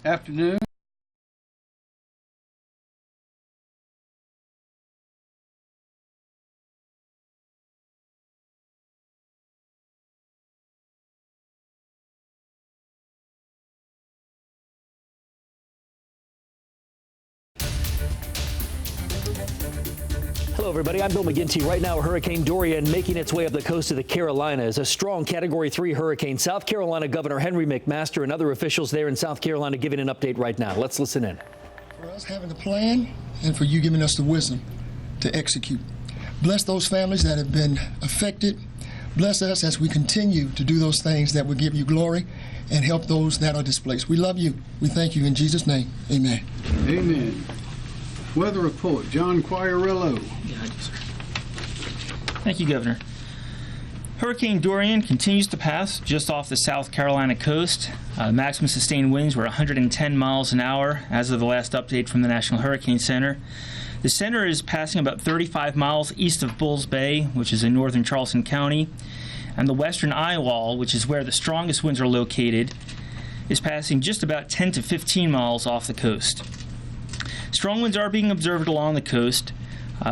afternoon. Hello, everybody. I'm Bill McGinty. Right now, Hurricane Dorian making its way up the coast of the Carolinas. A strong Category 3 hurricane. South Carolina Governor Henry McMaster and other officials there in South Carolina giving an update right now. Let's listen in. For us having a plan and for you giving us the wisdom to execute. Bless those families that have been affected. Bless us as we continue to do those things that will give you glory and help those that are displaced. We love you. We thank you in Jesus' name. Amen. Amen. Weather report, John Quairillo. Thank you, Governor. Hurricane Dorian continues to pass just off the South Carolina coast. Maximum sustained winds were 110 miles an hour as of the last update from the National Hurricane Center. The center is passing about 35 miles east of Bulls Bay, which is in northern Charleston County, and the western eye wall, which is where the strongest winds are located, is passing just about 10 to 15 miles off the coast. Strong winds are being observed along the coast.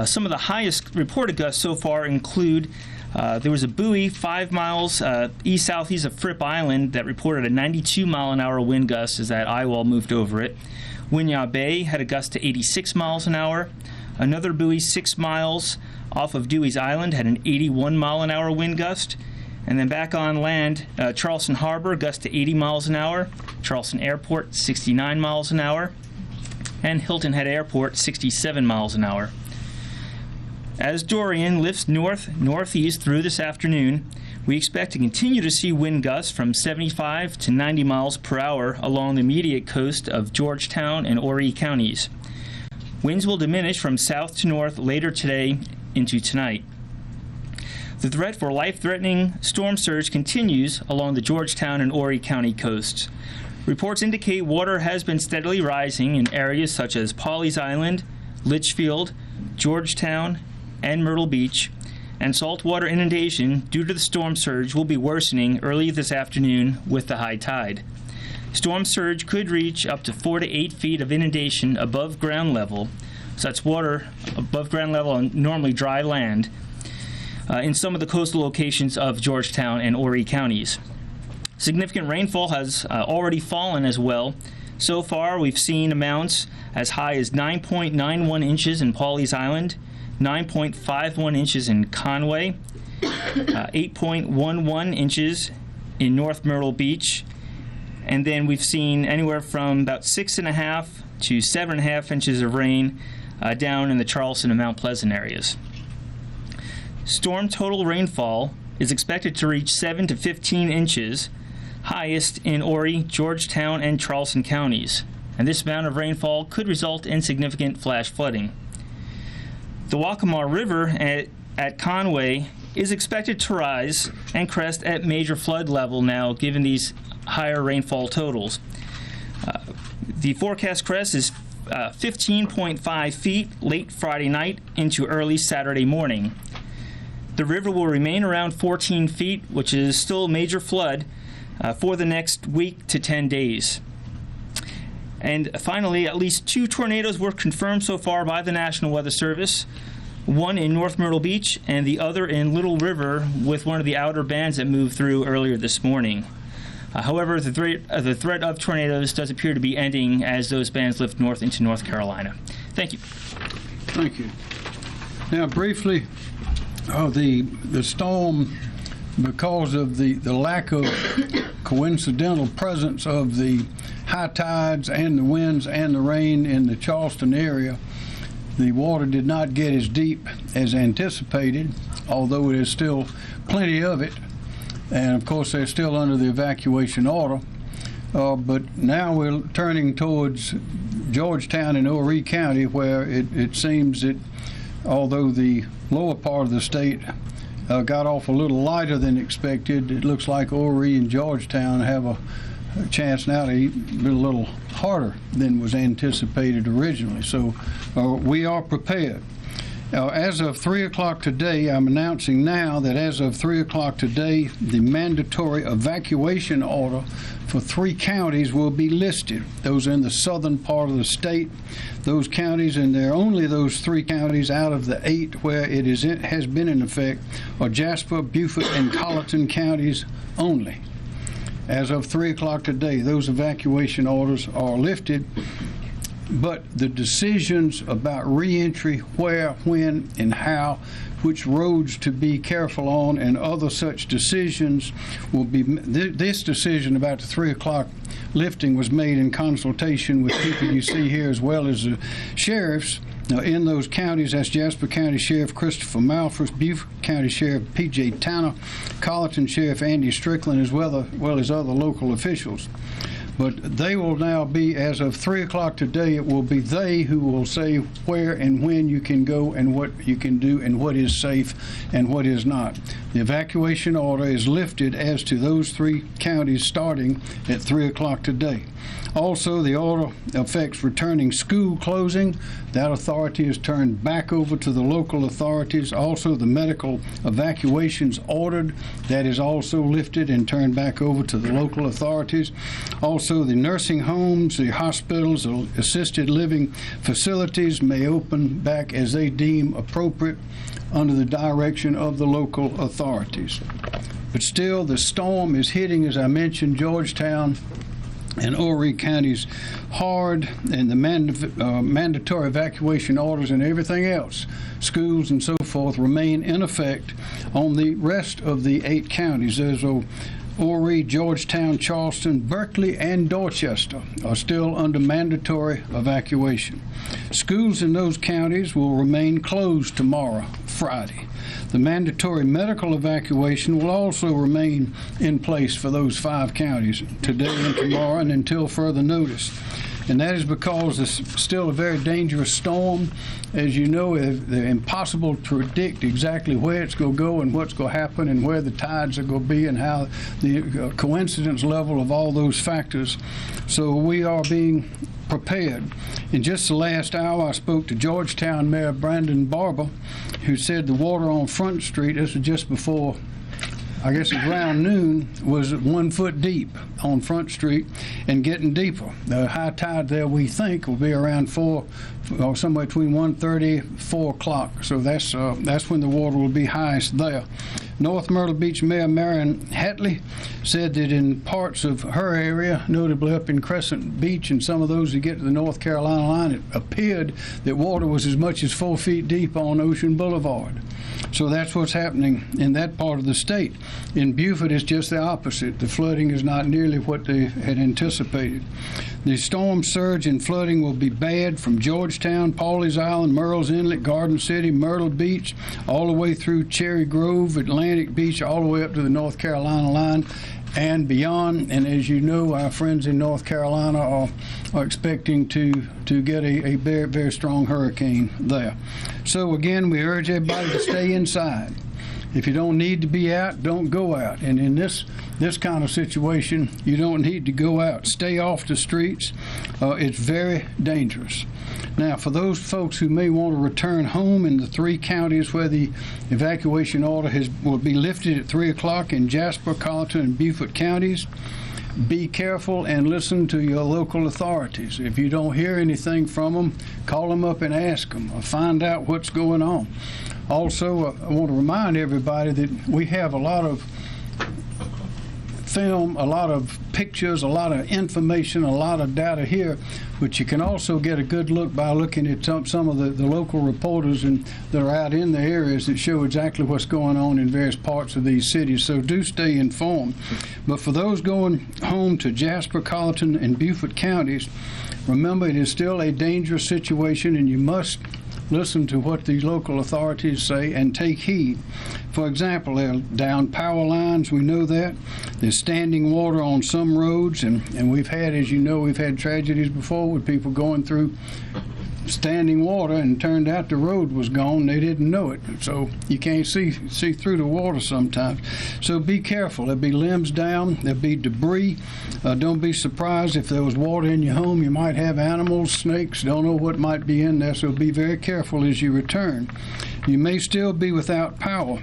Some of the highest reported gusts so far include there was a buoy 5 miles east-southeast of Fripp Island that reported a 92-mile-an-hour wind gust as that eye wall moved over it. Winyah Bay had a gust to 86 miles an hour. Another buoy 6 miles off of Dewey's Island had an 81-mile-an-hour wind gust. And then back on land, Charleston Harbor gust to 80 miles an hour. Charleston Airport 69 miles an hour. And Hilton Head Airport 67 miles an hour. As Dorian lifts northeast through this afternoon, we expect to continue to see wind gusts from 75 to 90 miles per hour along the immediate coast of Georgetown and Horry counties. Winds will diminish from south to north later today into tonight. The threat for life-threatening storm surge continues along the Georgetown and Horry County coasts. Reports indicate water has been steadily rising in areas such as Pawleys Island, Litchfield, Georgetown, and Myrtle Beach, and saltwater inundation due to the storm surge will be worsening early this afternoon with the high tide. Storm surge could reach up to 4 to 8 feet of inundation above ground level, so that's water above ground level on normally dry land, in some of the coastal locations of Georgetown and Horry counties. Significant rainfall has already fallen as well. So far, we've seen amounts as high as 9.91 inches in Pawleys Island, 9.51 inches in Conway, 8.11 inches in North Myrtle Beach, and then we've seen anywhere from about 6.5 to 7.5 inches of rain down in the Charleston and Mount Pleasant areas. Storm total rainfall is expected to reach 7 to 15 inches, highest in Horry, Georgetown, and Charleston counties, and this amount of rainfall could result in significant flash flooding. The Waccamaw River at Conway is expected to rise and crest at major flood level now, given these higher rainfall totals. The forecast crest is 15.5 feet late Friday night into early Saturday morning. The river will remain around 14 feet, which is still a major flood for the next week to 10 days. And finally, at least 2 tornadoes were confirmed so far by the National Weather Service, one in North Myrtle Beach and the other in Little River with one of the outer bands that moved through earlier this morning. However, the threat of tornadoes does appear to be ending as those bands lift north into North Carolina. Thank you. Thank you. Now, briefly, the storm, because of the lack of coincidental presence of the high tides and the winds and the rain in the Charleston area, the water did not get as deep as anticipated, although it is still plenty of it. And of course, they're still under the evacuation order. But now we're turning towards Georgetown and Horry County, where it seems that although the lower part of the state got off a little lighter than expected, it looks like Horry and Georgetown have a chance now to be a little harder than was anticipated originally. So we are prepared. As of 3 o'clock today, I'm announcing now that as of 3 o'clock today, the mandatory evacuation order for 3 counties will be listed. Those in the southern part of the state. Those counties, and there are only those 3 counties out of the 8 where it has been in effect, are Jasper, Beaufort, and Colleton counties only. As of 3 o'clock today, those evacuation orders are lifted. But the decisions about reentry, where, when, and how, which roads to be careful on, and other such decisions will be. This decision about the 3 o'clock lifting was made in consultation with people you see here, as well as the sheriffs. Now, in those counties, that's Jasper County Sheriff Christopher Malfris, Beaufort County Sheriff P.J. Tanner, Colleton Sheriff Andy Strickland, as well as other local officials. But they will now be, as of 3 o'clock today, it will be they who will say where and when you can go and what you can do and what is safe and what is not. The evacuation order is lifted as to those 3 counties starting at 3 o'clock today. Also, the order affects returning school closing. That authority is turned back over to the local authorities. Also, the medical evacuations ordered, that is also lifted and turned back over to the local authorities. Also, the nursing homes, the hospitals, the assisted living facilities may open back as they deem appropriate under the direction of the local authorities. But still, the storm is hitting, as I mentioned, Georgetown and Horry counties hard, and the mandatory evacuation orders and everything else, schools and so forth, remain in effect on the rest of the 8 counties. There's Horry, Georgetown, Charleston, Berkeley, and Dorchester are still under mandatory evacuation. Schools in those counties will remain closed tomorrow, Friday. The mandatory medical evacuation will also remain in place for those 5 counties today and tomorrow and until further notice. And that is because it's still a very dangerous storm. As you know, it's impossible to predict exactly where it's going to go and what's going to happen and where the tides are going to be and how the coincidence level of all those factors. So we are being prepared. In just the last hour, I spoke to Georgetown Mayor Brandon Barber, who said the water on Front Street, this was just before, I guess around noon, was 1 foot deep on Front Street and getting deeper. The high tide there, we think, will be around 4, or somewhere between 1:30, 4 o'clock. So that's when the water will be highest there. North Myrtle Beach Mayor Marion Hatley said that in parts of her area, notably up in Crescent Beach and some of those that get to the North Carolina line, it appeared that water was as much as 4 feet deep on Ocean Boulevard. So that's what's happening in that part of the state. In Beaufort, it's just the opposite. The flooding is not nearly what they had anticipated. The storm surge and flooding will be bad from Georgetown, Pawleys Island, Murrells Inlet, Garden City, Myrtle Beach, all the way through Cherry Grove, Atlantic Beach, all the way up to the North Carolina line and beyond. And as you know, our friends in North Carolina are expecting to get a very, very strong hurricane there. So again, we urge everybody to stay inside. If you don't need to be out, don't go out. And in this kind of situation, you don't need to go out. Stay off the streets. It's very dangerous. Now, for those folks who may want to return home in the 3 counties where the evacuation order will be lifted at 3 o'clock in Jasper, Colleton, and Beaufort counties, be careful and listen to your local authorities. If you don't hear anything from them, call them up and ask them or find out what's going on. Also, I want to remind everybody that we have a lot of film, a lot of pictures, a lot of information, a lot of data here, but you can also get a good look by looking at some of the local reporters that are out in the areas that show exactly what's going on in various parts of these cities. So do stay informed. But for those going home to Jasper, Colleton, and Beaufort counties, remember it is still a dangerous situation and you must listen to what these local authorities say and take heed. For example, there are down power lines, we know that. There's standing water on some roads, and we've had, as you know, we've had tragedies before with people going through standing water, and turned out the road was gone. They didn't know it, so you can't see through the water sometimes. So be careful. There'll be limbs down. There'll be debris. Don't be surprised if there was water in your home. You might have animals, snakes. Don't know what might be in there. So be very careful as you return. You may still be without power.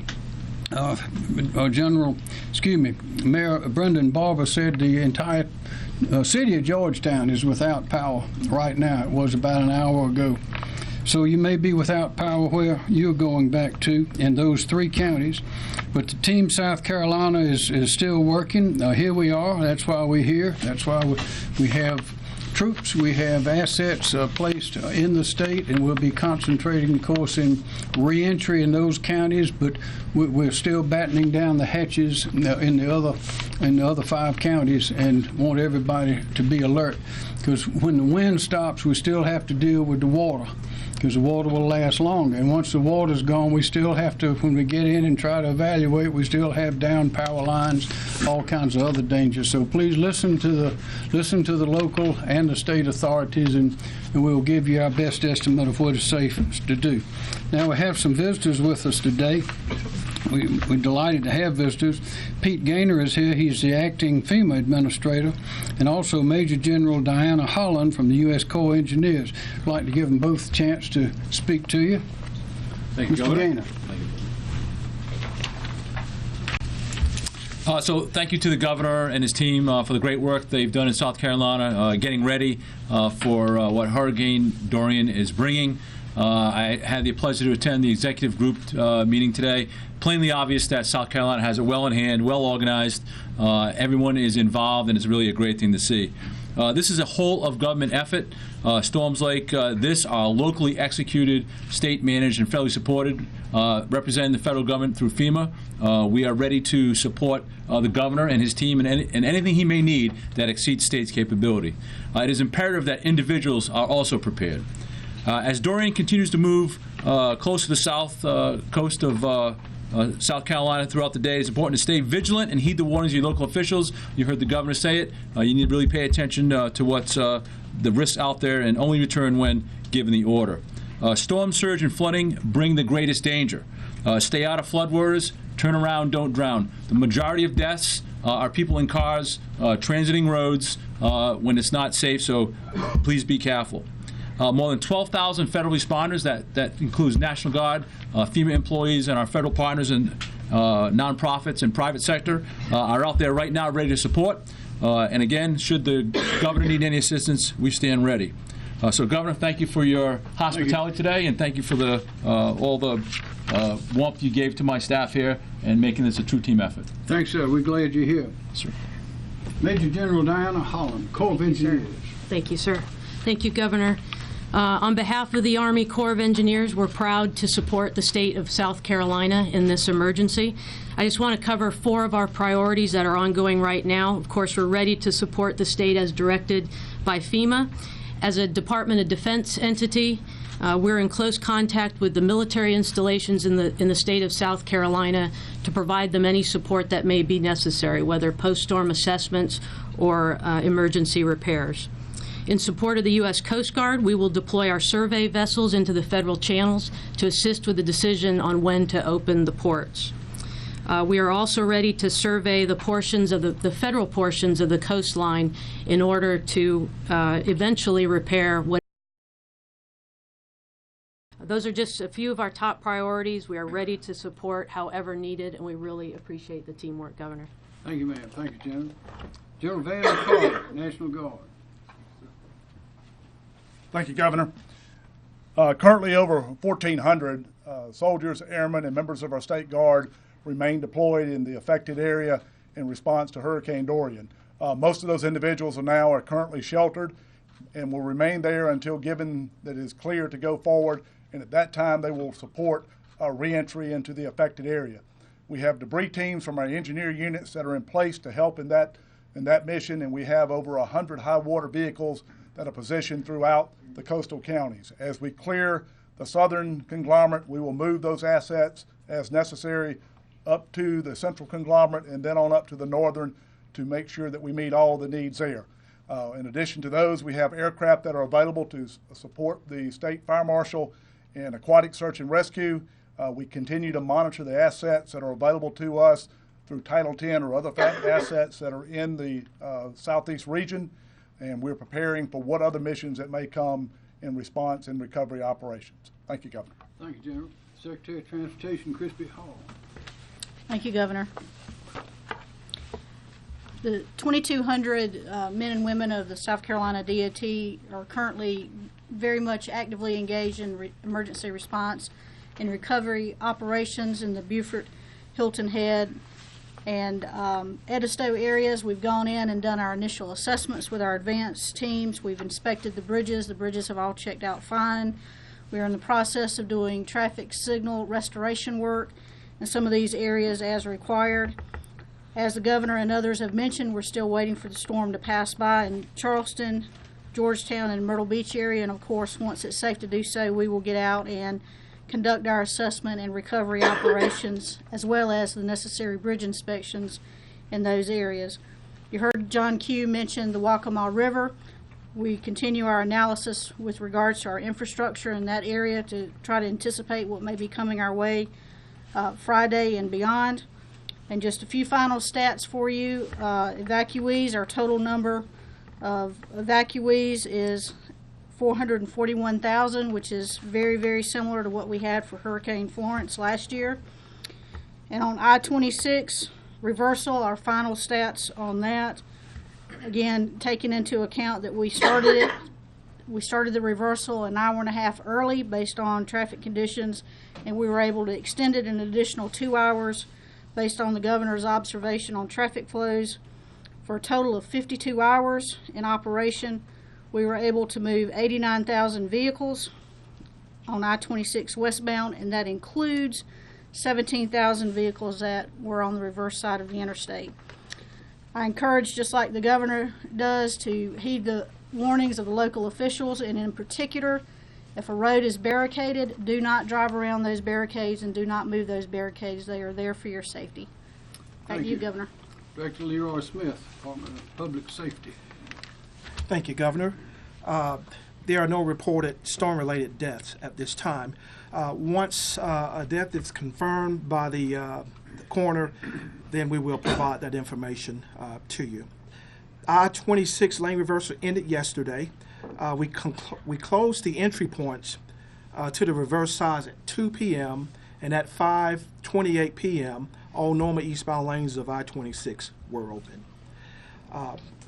Mayor Brendan Barber said the entire city of Georgetown is without power right now. It was about an hour ago. So you may be without power where you're going back to in those 3 counties. But the team South Carolina is still working. Here we are. That's why we're here. That's why we have troops. We have assets placed in the state, and we'll be concentrating, of course, in reentry in those counties. But we're still battening down the hatches in the other 5 counties, and want everybody to be alert. Because when the wind stops, we still have to deal with the water, because the water will last longer. And once the water's gone, we still have to, when we get in and try to evaluate, we still have down power lines, all kinds of other dangers. So please listen to the local and the state authorities, and we'll give you our best estimate of what is safe to do. Now, we have some visitors with us today. We're delighted to have visitors. Pete Gaynor is here. He's the acting FEMA administrator, and also Major General Diana Holland from the U.S. Corps of Engineers. I'd like to give them both a chance to speak to you. Thank you, Mr. Governor. Gaynor. So thank you to the governor and his team for the great work they've done in South Carolina, getting ready for what Hurricane Dorian is bringing. I had the pleasure to attend the executive group meeting today. Plainly obvious that South Carolina has it well in hand, well organized. Everyone is involved, and it's really a great thing to see. This is a whole of government effort. Storms like this are locally executed, state managed, and federally supported, representing the federal government through FEMA. We are ready to support the governor and his team in anything he may need that exceeds state's capability. It is imperative that individuals are also prepared. As Dorian continues to move close to the south coast of South Carolina throughout the day, it's important to stay vigilant and heed the warnings of your local officials. You heard the governor say it. You need to really pay attention to what's the risks out there, and only return when given the order. Storm surge and flooding bring the greatest danger. Stay out of floodwaters. Turn around, don't drown. The majority of deaths are people in cars, transiting roads when it's not safe, so please be careful. More than 12,000 federal responders, that includes National Guard, FEMA employees, and our federal partners and nonprofits and private sector, are out there right now ready to support. And again, should the governor need any assistance, we stand ready. So, Governor, thank you for your hospitality today, and thank you for all the warmth you gave to my staff here and making this a true team effort. Thanks, sir. We're glad you're here. Sir. Major General Diana Holland, Corps of Engineers. Thank you, sir. Thank you, Governor. On behalf of the Army Corps of Engineers, we're proud to support the state of South Carolina in this emergency. I just want to cover 4 of our priorities that are ongoing right now. Of course, we're ready to support the state as directed by FEMA. As a Department of Defense entity, we're in close contact with the military installations in the state of South Carolina to provide them any support that may be necessary, whether post-storm assessments or emergency repairs. In support of the U.S. Coast Guard, we will deploy our survey vessels into the federal channels to assist with the decision on when to open the ports. We are also ready to survey the portions of the federal portions of the coastline in order to eventually repair what. Those are just a few of our top priorities. We are ready to support however needed, and we really appreciate the teamwork, Governor. Thank you, ma'am. Thank you, General. General Van Carter, National Guard. Thank you, Governor. Currently, over 1,400 soldiers, airmen, and members of our State Guard remain deployed in the affected area in response to Hurricane Dorian. Most of those individuals are currently sheltered and will remain there until given that it is clear to go forward, and at that time they will support reentry into the affected area. We have debris teams from our engineer units that are in place to help in that mission, and we have over 100 high water vehicles that are positioned throughout the coastal counties. As we clear the southern conglomerate, we will move those assets as necessary up to the central conglomerate and then on up to the northern to make sure that we meet all the needs there. In addition to those, we have aircraft that are available to support the state fire marshal in aquatic search and rescue. We continue to monitor the assets that are available to us through Title 10 or other assets that are in the southeast region, and we're preparing for what other missions that may come in response and recovery operations. Thank you, Governor. Thank you, General. Secretary of Transportation, Crispy Hall. Thank you, Governor. The 2,200 men and women of the South Carolina DOT are currently very much actively engaged in emergency response and recovery operations in the Beaufort, Hilton Head, and Edisto areas. We've gone in and done our initial assessments with our advanced teams. We've inspected the bridges. The bridges have all checked out fine. We are in the process of doing traffic signal restoration work in some of these areas as required. As the governor and others have mentioned, we're still waiting for the storm to pass by in Charleston, Georgetown, and Myrtle Beach area, and of course, once it's safe to do so, we will get out and conduct our assessment and recovery operations, as well as the necessary bridge inspections in those areas. You heard John Q. mention the Waccamaw River. We continue our analysis with regards to our infrastructure in that area to try to anticipate what may be coming our way Friday and beyond. And just a few final stats for you. Evacuees, our total number of evacuees is 441,000, which is very, very similar to what we had for Hurricane Florence last year. And on I-26 reversal, our final stats on that, again, taking into account that we started the reversal an hour and a half early based on traffic conditions, and we were able to extend it an additional 2 hours based on the governor's observation on traffic flows. For a total of 52 hours in operation, we were able to move 89,000 vehicles on I-26 westbound, and that includes 17,000 vehicles that were on the reverse side of the interstate. I encourage, just like the governor does, to heed the warnings of the local officials, and in particular, if a road is barricaded, do not drive around those barricades and do not move those barricades. They are there for your safety. Back to you, Governor. Director Leroy Smith, Department of Public Safety. Thank you, Governor. There are no reported storm-related deaths at this time. Once a death is confirmed by the coroner, then we will provide that information to you. I-26 lane reversal ended yesterday. We closed the entry points to the reverse sides at 2 p.m. and at 5:28 p.m. all normal eastbound lanes of I-26 were open.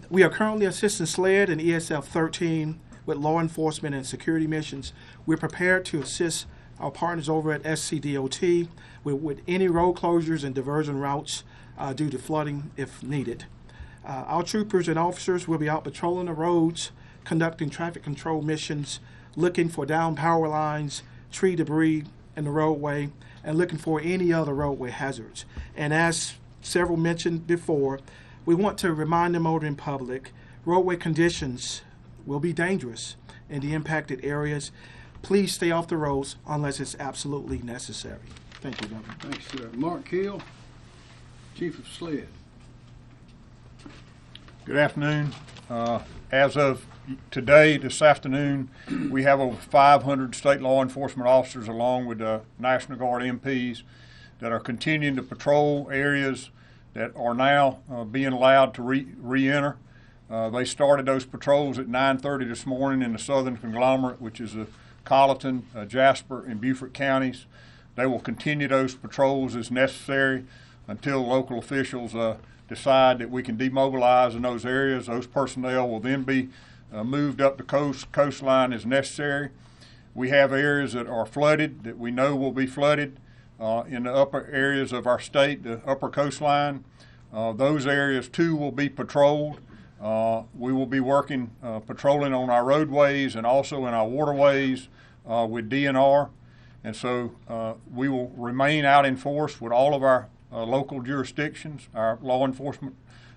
We are currently assisting SLED and ESF 13 with law enforcement and security missions. We're prepared to assist our partners over at SCDOT with any road closures and diversion routes due to flooding if needed. Our troopers and officers will be out patrolling the roads, conducting traffic control missions, looking for down power lines, tree debris in the roadway, and looking for any other roadway hazards. And as several mentioned before, we want to remind the motoring public, roadway conditions will be dangerous in the impacted areas. Please stay off the roads unless it's absolutely necessary. Thank you, Governor. Thanks, sir. Mark Keel, Chief of SLED. Good afternoon. As of today, this afternoon, we have over 500 state law enforcement officers along with National Guard MPs that are continuing to patrol areas that are now being allowed to re-enter. They started those patrols at 9:30 this morning in the southern conglomerate, which is Colleton, Jasper, and Beaufort counties. They will continue those patrols as necessary until local officials decide that we can demobilize in those areas. Those personnel will then be moved up the coastline as necessary. We have areas that are flooded that we know will be flooded in the upper areas of our state, the upper coastline. Those areas too will be patrolled. We will be working patrolling on our roadways and also in our waterways with DNR. And so we will remain out in force with all of our local jurisdictions, our law enforcement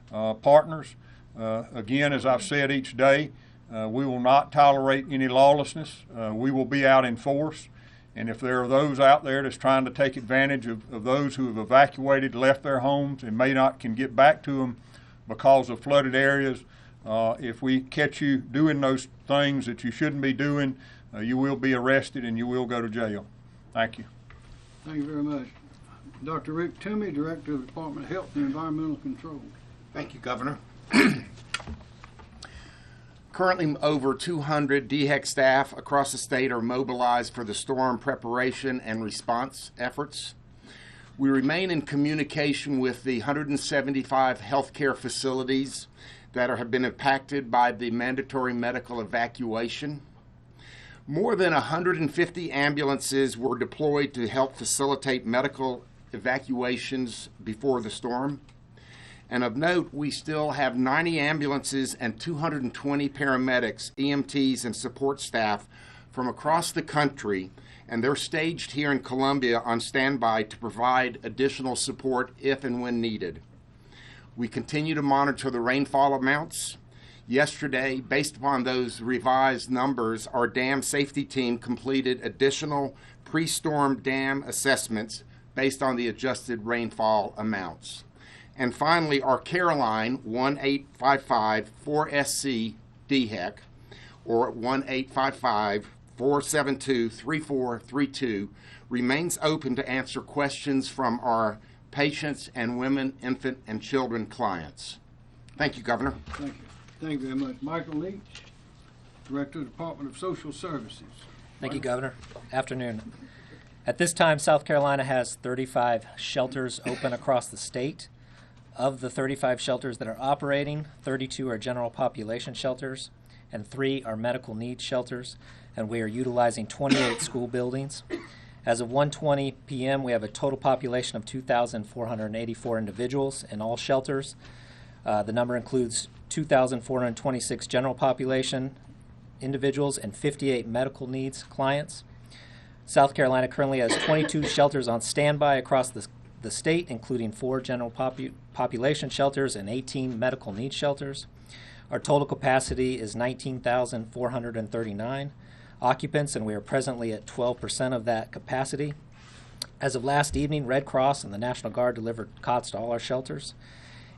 partners. Again, as I've said each day, we will not tolerate any lawlessness. We will be out in force. And if there are those out there that's trying to take advantage of those who have evacuated, left their homes, and can get back to them because of flooded areas, If we catch you doing those things that you shouldn't be doing, you will be arrested and you will go to jail. Thank you. Thank you very much. Dr. Rick Toomey, Director of the Department of Health and Environmental Control. Thank you, Governor. Currently, over 200 DHEC staff across the state are mobilized for the storm preparation and response efforts. We remain in communication with the 175 healthcare facilities that have been impacted by the mandatory medical evacuation. More than 150 ambulances were deployed to help facilitate medical evacuations before the storm. And of note, we still have 90 ambulances and 220 paramedics, EMTs, and support staff from across the country, and they're staged here in Columbia on standby to provide additional support if and when needed. We continue to monitor the rainfall amounts. Yesterday, based upon those revised numbers, our dam safety team completed additional pre-storm dam assessments based on the adjusted rainfall amounts. And finally, our Caroline 1-855-4SC DHEC, or 1-855-472-3432, remains open to answer questions from our patients and women, infant, and children clients. Thank you, Governor. Thank you. Thank you very much. Michael Leach, Director of the Department of Social Services. Thank you, Governor. Afternoon. At this time, South Carolina has 35 shelters open across the state. Of the 35 shelters that are operating, 32 are general population shelters and 3 are medical needs shelters, and we are utilizing 28 school buildings. As of 1:20 p.m., we have a total population of 2,484 individuals in all shelters. The number includes 2,426 general population individuals and 58 medical needs clients. South Carolina currently has 22 shelters on standby across the state, including 4 general population shelters and 18 medical needs shelters. Our total capacity is 19,439 occupants, and we are presently at 12% of that capacity. As of last evening, Red Cross and the National Guard delivered cots to all our shelters.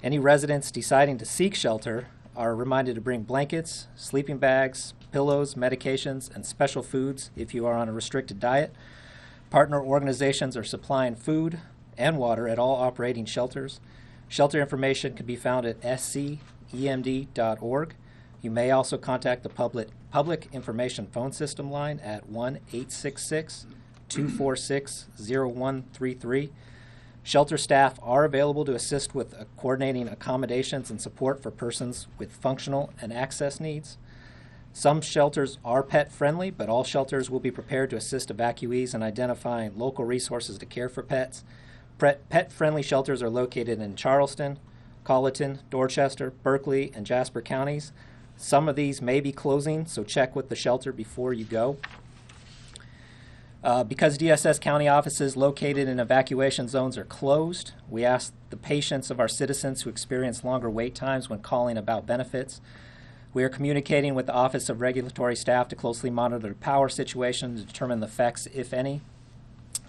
Any residents deciding to seek shelter are reminded to bring blankets, sleeping bags, pillows, medications, and special foods if you are on a restricted diet. Partner organizations are supplying food and water at all operating shelters. Shelter information can be found at scemd.org. You may also contact the Public Information Phone System line at 1-866-246-0133. Shelter staff are available to assist with coordinating accommodations and support for persons with functional and access needs. Some shelters are pet-friendly, but all shelters will be prepared to assist evacuees in identifying local resources to care for pets. Pet-friendly shelters are located in Charleston, Colleton, Dorchester, Berkeley, and Jasper counties. Some of these may be closing, so check with the shelter before you go. Because DSS county offices located in evacuation zones are closed, we ask the patience of our citizens who experience longer wait times when calling about benefits. We are communicating with the Office of Regulatory Staff to closely monitor the power situation to determine the effects, if any.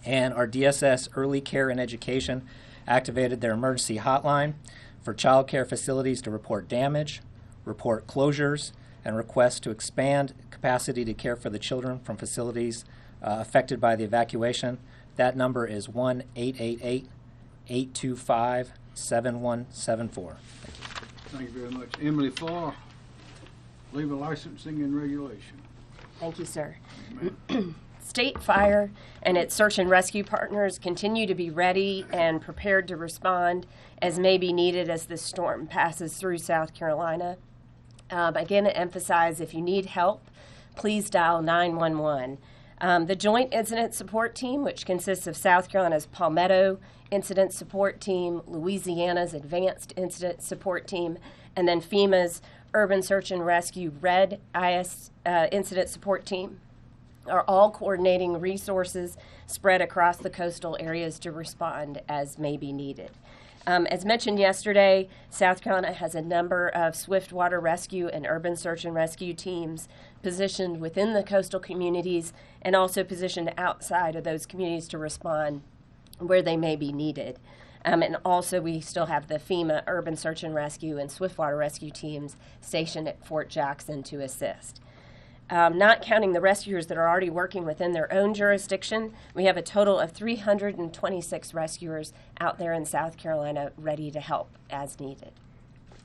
And our DSS Early Care and Education activated their emergency hotline for child care facilities to report damage, report closures, and request to expand capacity to care for the children from facilities affected by the evacuation. That number is 1-888-825-7174. Thank you very much. Emily Farr, Labor Licensing and Regulation. Thank you, sir. State Fire and its search and rescue partners continue to be ready and prepared to respond as may be needed as this storm passes through South Carolina. Again, to emphasize, if you need help, please dial 911. The Joint Incident Support Team, which consists of South Carolina's Palmetto Incident Support Team, Louisiana's Advanced Incident Support Team, and then FEMA's Urban Search and Rescue RED Incident Support Team, are all coordinating resources spread across the coastal areas to respond as may be needed. As mentioned yesterday, South Carolina has a number of swift water rescue and urban search and rescue teams positioned within the coastal communities and also positioned outside of those communities to respond where they may be needed. And also, we still have the FEMA Urban Search and Rescue and Swiftwater Rescue teams stationed at Fort Jackson to assist. Not counting the rescuers that are already working within their own jurisdiction, we have a total of 326 rescuers out there in South Carolina ready to help as needed.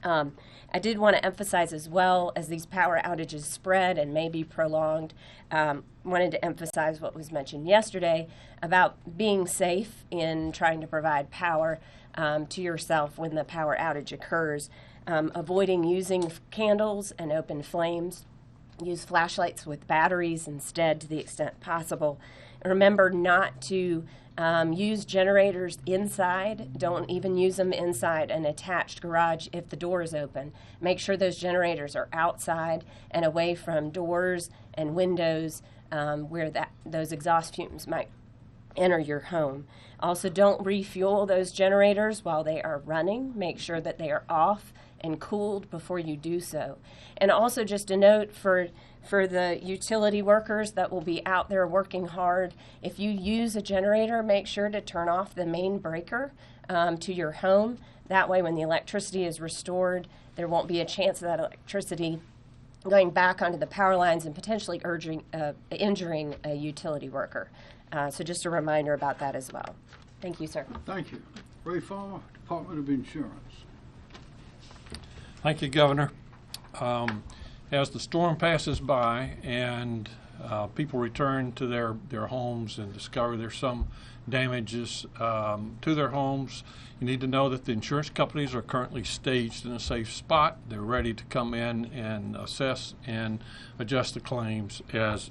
I did want to emphasize as well, as these power outages spread and may be prolonged, wanted to emphasize what was mentioned yesterday about being safe in trying to provide power to yourself when the power outage occurs, avoiding using candles and open flames. Use flashlights with batteries instead to the extent possible. Remember not to use generators inside. Don't even use them inside an attached garage if the door is open. Make sure those generators are outside and away from doors and windows where those exhaust fumes might enter your home. Also, don't refuel those generators while they are running. Make sure that they are off and cooled before you do so. And also, just a note for the utility workers that will be out there working hard, if you use a generator, make sure to turn off the main breaker to your home. That way, when the electricity is restored, there won't be a chance of that electricity going back onto the power lines and potentially injuring a utility worker. So just a reminder about that as well. Thank you, sir. Thank you. Ray Farmer, Department of Insurance. Thank you, Governor. As the storm passes by and people return to their homes and discover there's some damages to their homes, you need to know that the insurance companies are currently staged in a safe spot. They're ready to come in and assess and adjust the claims as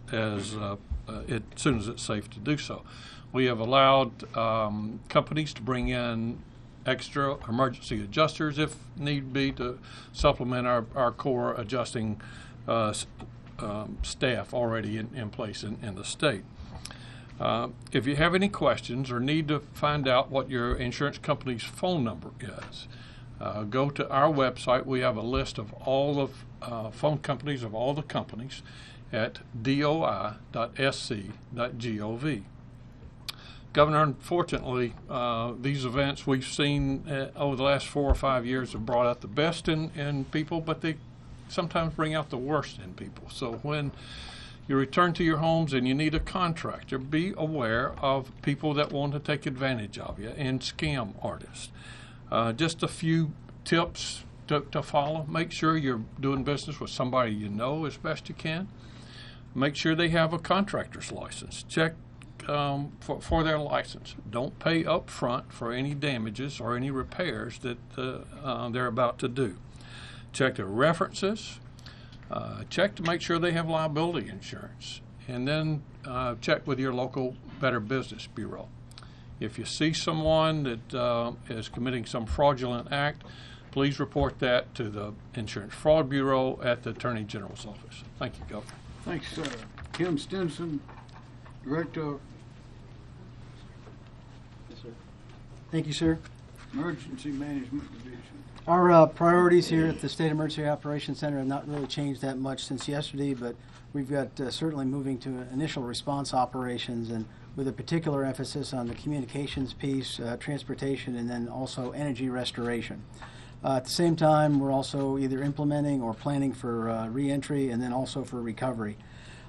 soon as it's safe to do so. We have allowed companies to bring in extra emergency adjusters if need be to supplement our core adjusting staff already in place in the state. If you have any questions or need to find out what your insurance company's phone number is, go to our website. We have a list of all the phone companies of all the companies at doi.sc.gov. Governor, unfortunately, these events we've seen over the last 4 or 5 years have brought out the best in people, but they sometimes bring out the worst in people. So when you return to your homes and you need a contractor, be aware of people that want to take advantage of you and scam artists. Just a few tips to follow. Make sure you're doing business with somebody you know as best you can. Make sure they have a contractor's license. Check for their license. Don't pay up front for any damages or any repairs that they're about to do. Check their references. Check to make sure they have liability insurance. And then check with your local Better Business Bureau. If you see someone that is committing some fraudulent act, please report that to the Insurance Fraud Bureau at the Attorney General's office. Thank you, Governor. Thanks, sir. Kim Stinson, Director of Thank you, sir. Emergency Management Division. Our priorities here at the State Emergency Operations Center have not really changed that much since yesterday, but we've got certainly moving to initial response operations, and with a particular emphasis on the communications piece, transportation, and then also energy restoration. At the same time, we're also either implementing or planning for re-entry and then also for recovery.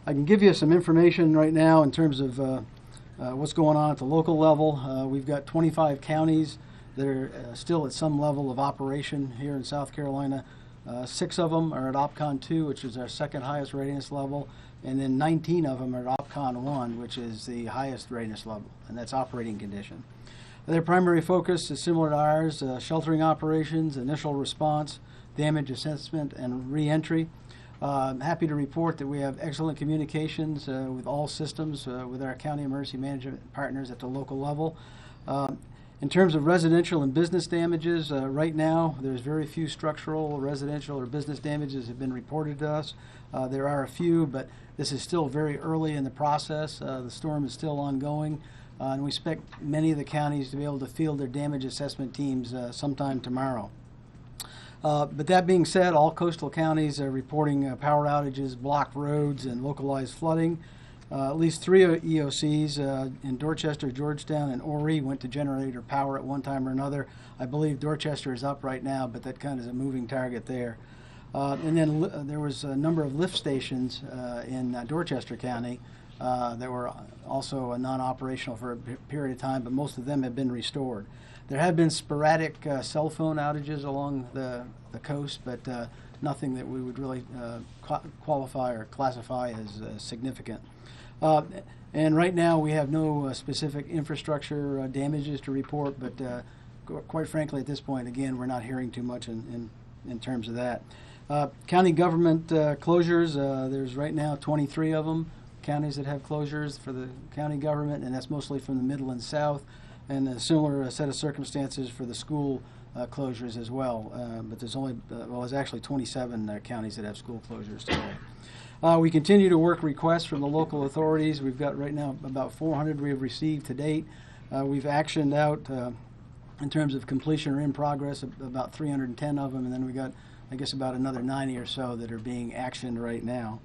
I can give you some information right now in terms of what's going on at the local level. We've got 25 counties that are still at some level of operation here in South Carolina. 6 of them are at OPCON 2, which is our second highest readiness level, and then 19 of them are at OPCON 1, which is the highest readiness level, and that's operating condition. Their primary focus is similar to ours: sheltering operations, initial response, damage assessment, and re-entry. I'm happy to report that we have excellent communications with all systems with our county emergency management partners at the local level. In terms of residential and business damages, right now there's very few structural, residential, or business damages have been reported to us. There are a few, but this is still very early in the process. The storm is still ongoing, and we expect many of the counties to be able to field their damage assessment teams sometime tomorrow. But that being said, all coastal counties are reporting power outages, blocked roads, and localized flooding. At least 3 EOCs in Dorchester, Georgetown, and Horry went to generator power at one time or another. I believe Dorchester is up right now, but that kind of is a moving target there. And then there was a number of lift stations in Dorchester County that were also non-operational for a period of time, but most of them have been restored. There have been sporadic cell phone outages along the coast, but nothing that we would really qualify or classify as significant. And right now we have no specific infrastructure damages to report, but quite frankly at this point, again, we're not hearing too much in terms of that. County government closures, there's right now 23 of them, counties that have closures for the county government, and that's mostly from the middle and south, and a similar set of circumstances for the school closures as well. But there's only, there's actually 27 counties that have school closures today. We continue to work requests from the local authorities. We've got right now about 400 we have received to date. We've actioned out, in terms of completion or in progress, about 310 of them, and then we got, I guess, about another 90 or so that are being actioned right now.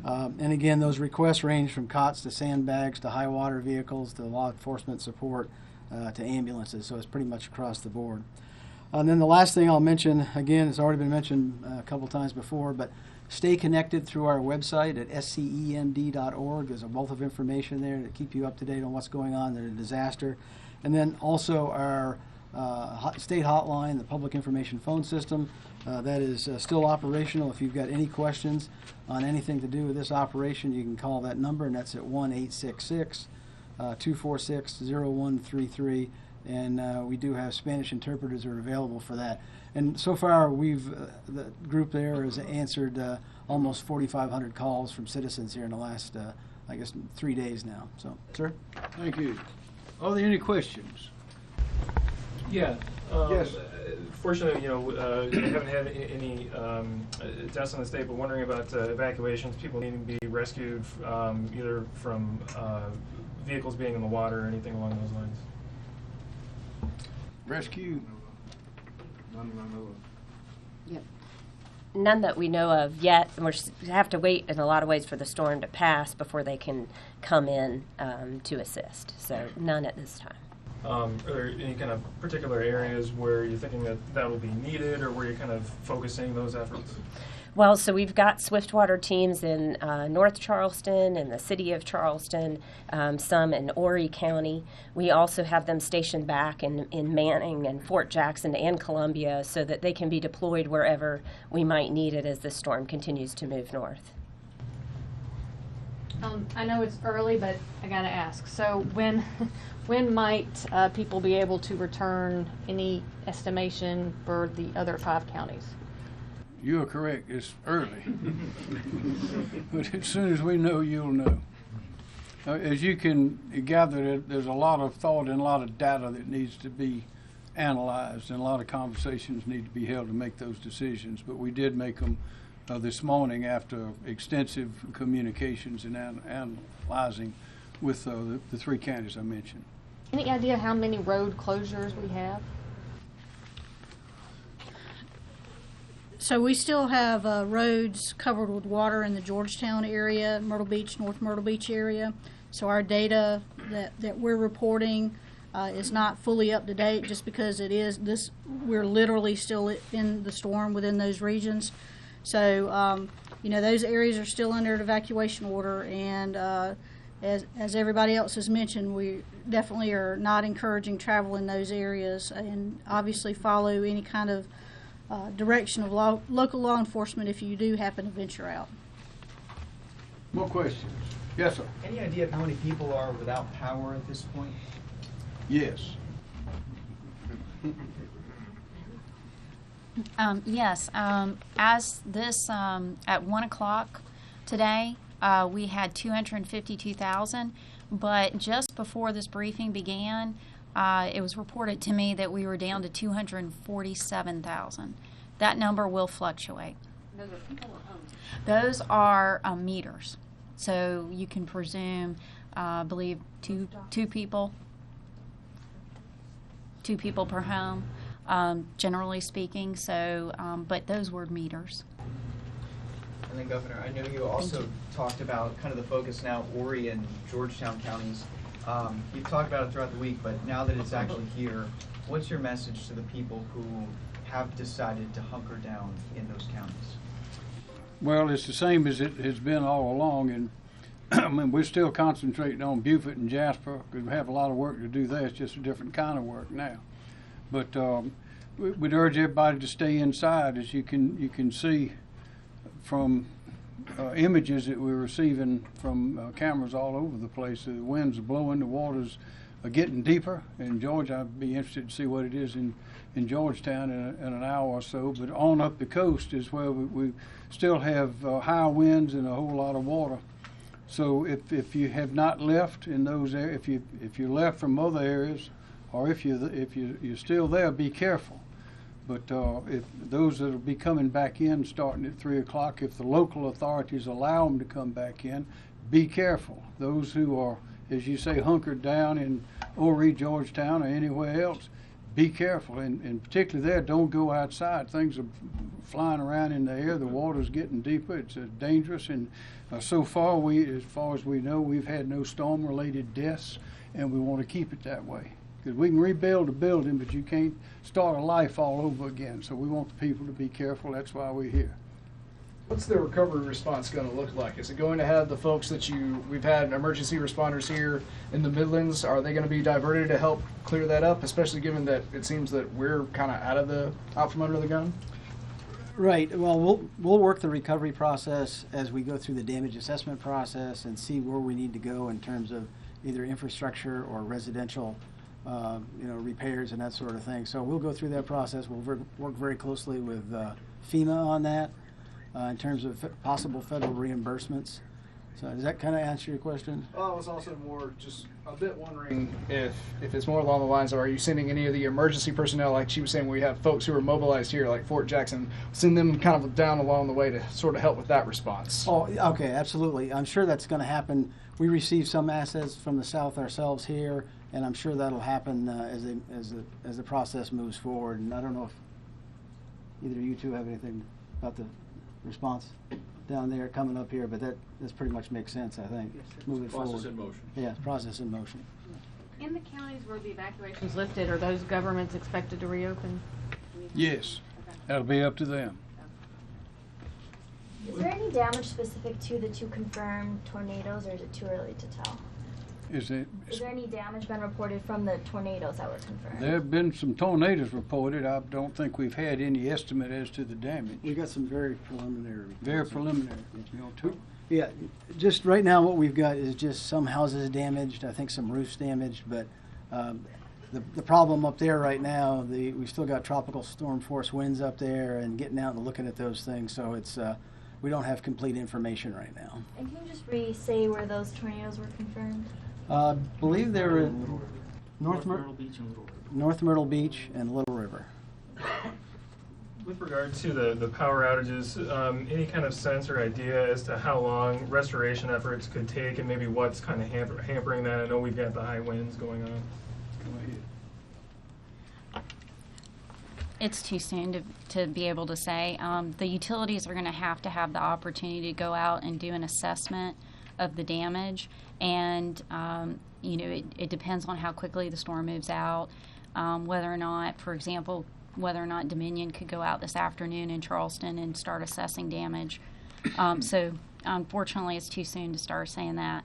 And again, those requests range from cots to sandbags to high water vehicles to law enforcement support to ambulances, so it's pretty much across the board. And then the last thing I'll mention, again, it's already been mentioned a couple times before, but stay connected through our website at scemd.org. There's a wealth of information there to keep you up to date on what's going on in a disaster. And then also our state hotline, the public information phone system, that is still operational. If you've got any questions on anything to do with this operation, you can call that number, and that's at 1-866-246-0133. And we do have Spanish interpreters that are available for that. And so far, the group there has answered almost 4,500 calls from citizens here in the last, I guess, 3 days now. So, sir? Thank you. Are there any questions? Yeah. Yes. Fortunately, we haven't had any deaths in the state, but wondering about evacuations, people needing to be rescued, either from vehicles being in the water or anything along those lines. Rescue? Yep. None that we know of yet. We have to wait in a lot of ways for the storm to pass before they can come in to assist. So none at this time. Are there any kind of particular areas where you're thinking that will be needed, or where you're kind of focusing those efforts? Well, so we've got swiftwater teams in North Charleston and the city of Charleston, some in Horry County. We also have them stationed back in Manning and Fort Jackson and Columbia so that they can be deployed wherever we might need it as the storm continues to move north. I know it's early, but I gotta ask. So when might people be able to return? Any estimation for the other 5 counties? You are correct. It's early. But as soon as we know, you'll know. As you can gather, there's a lot of thought and a lot of data that needs to be analyzed, and a lot of conversations need to be held to make those decisions. But we did make them this morning after extensive communications and analyzing with the 3 counties I mentioned. Any idea how many road closures we have? So we still have roads covered with water in the Georgetown area, Myrtle Beach, North Myrtle Beach area. So our data that we're reporting is not fully up to date, just because we're literally still in the storm within those regions. So those areas are still under an evacuation order, and as everybody else has mentioned, we definitely are not encouraging travel in those areas, and obviously follow any kind of direction of local law enforcement if you do happen to venture out. More questions? Yes, sir. Any idea of how many people are without power at this point? Yes. Yes. As this at 1 o'clock today, we had 252,000, but just before this briefing began, it was reported to me that we were down to 247,000. That number will fluctuate. Those are people or homes? Those are meters. So you can presume, I believe, two people per home, generally speaking. So, but those were meters. And then Governor, I know you also talked about kind of the focus now, Horry and Georgetown counties. You've talked about it throughout the week, but now that it's actually here, what's your message to the people who have decided to hunker down in those counties? Well, it's the same as it has been all along, and I mean, we're still concentrating on Beaufort and Jasper because we have a lot of work to do there. It's just a different kind of work now. But we'd urge everybody to stay inside. As you can see from images that we're receiving from cameras all over the place. The winds are blowing, the waters are getting deeper. In Georgia, I'd be interested to see what it is in Georgetown in an hour or so. But on up the coast is where we still have high winds and a whole lot of water. So if you have not left in those areas, if you left from other areas, or if you're still there, be careful. But if those that will be coming back in starting at 3 o'clock, if the local authorities allow them to come back in, be careful. Those who are, as you say, hunkered down in Horry, Georgetown, or anywhere else, be careful. And particularly there, don't go outside. Things are flying around in the air. The water's getting deeper. It's dangerous. And so far, as far as we know, we've had no storm-related deaths, and we want to keep it that way. Because we can rebuild a building, but you can't start a life all over again. So we want the people to be careful. That's why we're here. What's the recovery response going to look like? Is it going to have the folks that we've had emergency responders here in the Midlands? Are they going to be diverted to help clear that up, especially given that it seems that we're kind of out from under the gun? Right. Well, we'll work the recovery process as we go through the damage assessment process and see where we need to go in terms of either infrastructure or residential repairs and that sort of thing. So we'll go through that process. We'll work very closely with FEMA on that in terms of possible federal reimbursements. So does that kind of answer your question? Well, I was also more just a bit wondering if it's more along the lines of, are you sending any of the emergency personnel, like she was saying, we have folks who are mobilized here, like Fort Jackson, send them kind of down along the way to sort of help with that response? Oh, okay, absolutely. I'm sure that's going to happen. We receive some assets from the South ourselves here, and I'm sure that'll happen as the process moves forward. And I don't know if either of you two have anything about the response down there coming up here, but that pretty much makes sense, I think, moving forward. Process in motion. Yeah, process in motion. In the counties where the evacuation's lifted, are those governments expected to reopen? Yes, that'll be up to them. Is there any damage specific to the 2 confirmed tornadoes, or is it too early to tell? Is there any damage been reported from the tornadoes that were confirmed? There have been some tornadoes reported. I don't think we've had any estimate as to the damage. We got some very preliminary reports. Very preliminary. Yeah, just right now what we've got is just some houses damaged, I think some roofs damaged, but the problem up there right now, we still got tropical storm force winds up there and getting out and looking at those things, so it's we don't have complete information right now. And can you just re-say where those tornadoes were confirmed? I believe they were in North Myrtle Beach and Little River. North Myrtle Beach and Little River. With regard to the power outages, any kind of sense or idea as to how long restoration efforts could take, and maybe what's kind of hampering that? I know we've got the high winds going on. It's too soon to be able to say. The utilities are going to have the opportunity to go out and do an assessment of the damage, and it depends on how quickly the storm moves out, whether or not, for example, whether or not Dominion could go out this afternoon in Charleston and start assessing damage. So unfortunately, it's too soon to start saying that.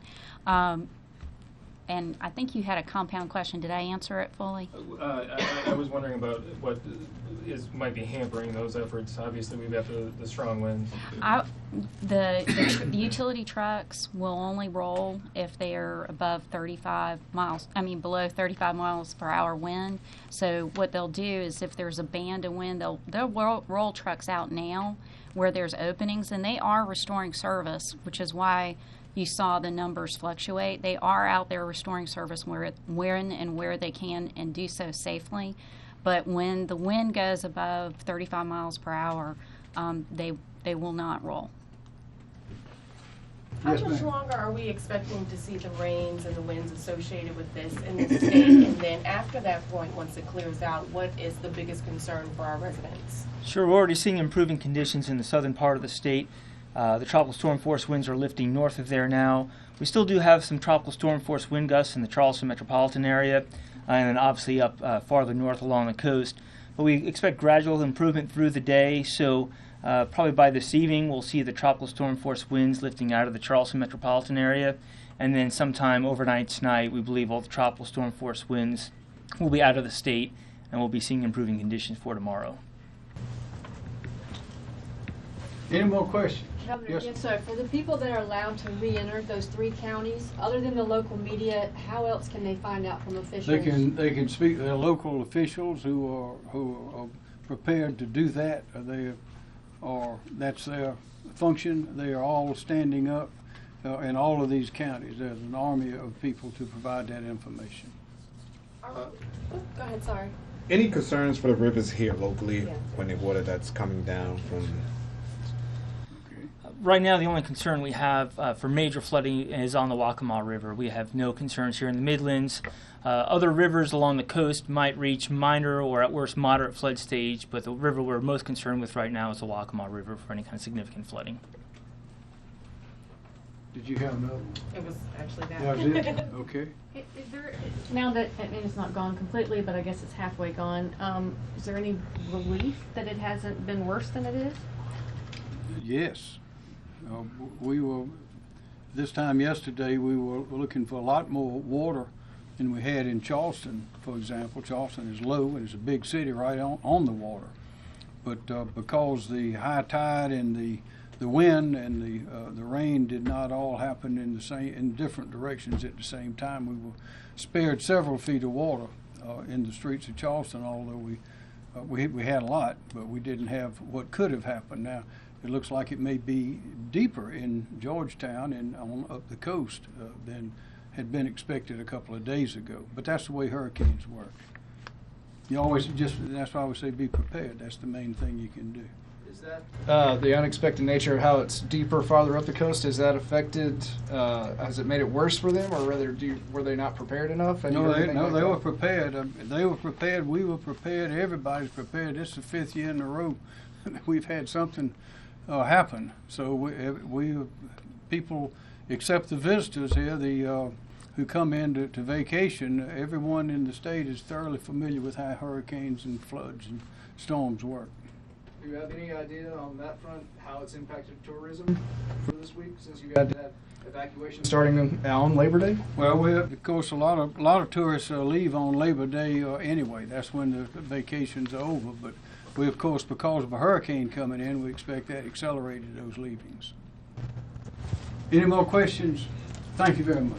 And I think you had a compound question. Did I answer it fully? I was wondering about what might be hampering those efforts. Obviously, we've got the strong winds. The utility trucks will only roll if they are above 35 miles. I mean, below 35 miles per hour wind. So what they'll do is, if there's a band of wind, they'll roll trucks out now where there's openings, and they are restoring service, which is why you saw the numbers fluctuate. They are out there restoring service when and where they can, and do so safely. But when the wind goes above 35 miles per hour, they will not roll. How much longer are we expecting to see the rains and the winds associated with this in the state? And then after that point, once it clears out, what is the biggest concern for our residents? Sure, we're already seeing improving conditions in the southern part of the state. The tropical storm force winds are lifting north of there now. We still do have some tropical storm force wind gusts in the Charleston metropolitan area, and then obviously up farther north along the coast. But we expect gradual improvement through the day, so probably by this evening we'll see the tropical storm force winds lifting out of the Charleston metropolitan area, and then sometime overnight tonight we believe all the tropical storm force winds will be out of the state, and we'll be seeing improving conditions for tomorrow. Any more questions? Governor, yes, sir. For the people that are allowed to re-enter those 3 counties, other than the local media, how else can they find out from officials? They can speak to their local officials who are prepared to do that. That's their function. They are all standing up in all of these counties. There's an army of people to provide that information. Go ahead. Sorry. Any concerns for the rivers here locally when the water that's coming down from? Right now, the only concern we have for major flooding is on the Waccamaw River. We have no concerns here in the Midlands. Other rivers along the coast might reach minor or at worst moderate flood stage, but the river we're most concerned with right now is the Waccamaw River for any kind of significant flooding. Did you have another? It was actually that. That was it? Okay. Is there, now that, I mean, it's not gone completely, but I guess it's halfway gone, is there any relief that it hasn't been worse than it is? Yes. We were, this time yesterday, we were looking for a lot more water than we had in Charleston, for example. Charleston is low and it's a big city right on the water. But because the high tide and the wind and the rain did not all happen in different directions at the same time, we were spared several feet of water in the streets of Charleston, although we had a lot, but we didn't have what could have happened. Now, it looks like it may be deeper in Georgetown and on up the coast than had been expected a couple of days ago. But that's the way hurricanes work. You always that's why I would say be prepared. That's the main thing you can do. Is that the unexpected nature of how it's deeper farther up the coast? Has that affected? Has it made it worse for them, or rather, were they not prepared enough? They were prepared. They were prepared. We were prepared. Everybody's prepared. This is the 5th year in a row we've had something happen. So people, except the visitors here, who come in to vacation, everyone in the state is thoroughly familiar with how hurricanes and floods and storms work. Do you have any idea on that front how it's impacted tourism for this week, since you had that evacuation starting on Labor Day? Well, of course, a lot of tourists leave on Labor Day anyway. That's when the vacations are over. But we, of course, because of a hurricane coming in, we expect that accelerated those leavings. Any more questions? Thank you very much.